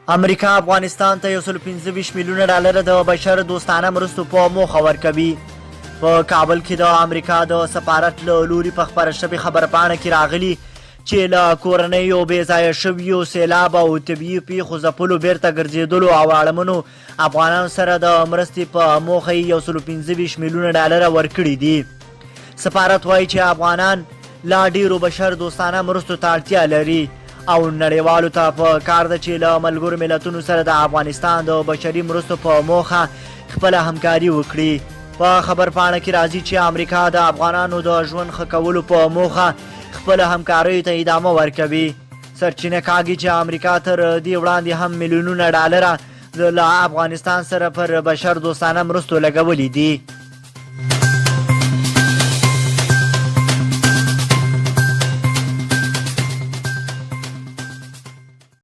امریکا افغانستان ته 125 میلیونه ډالر د بشر دوستانه مرستو په موخه ورکوي. په کابل کې د امریکا د سفارت له لوري په خپره شوې خبرپاڼه کې راغلي چې له کورنیو بې ځایه شویو سیلاب او طبیعي پیښو ځپلو بیرته ګرځېدلو او اړمنو افغانانو سره د مرستې په موخه یې 125 میلیونه ډالر ورکړي دي. سفارت وایي چې افغانان لا ډیرو بشر دوستانه مرستو ته اړتیا لري او نړیوالو ته په کار ده چې له ملګرو ملتونو سره د افغانستان د بشري مرستو په موخه خپله همکاري وکړي. په خبرپاڼه کې راځي چې امریکا د افغانانو د ژوند ښه کولو په موخه خپله همکاریو ته ادامه ورکوي. سرچینه کاږي چې امریکا تر دې وړاندې هم میلیونونه ډالره له افغانستان سره پر بشر دوستانه مرستو لګولي دي.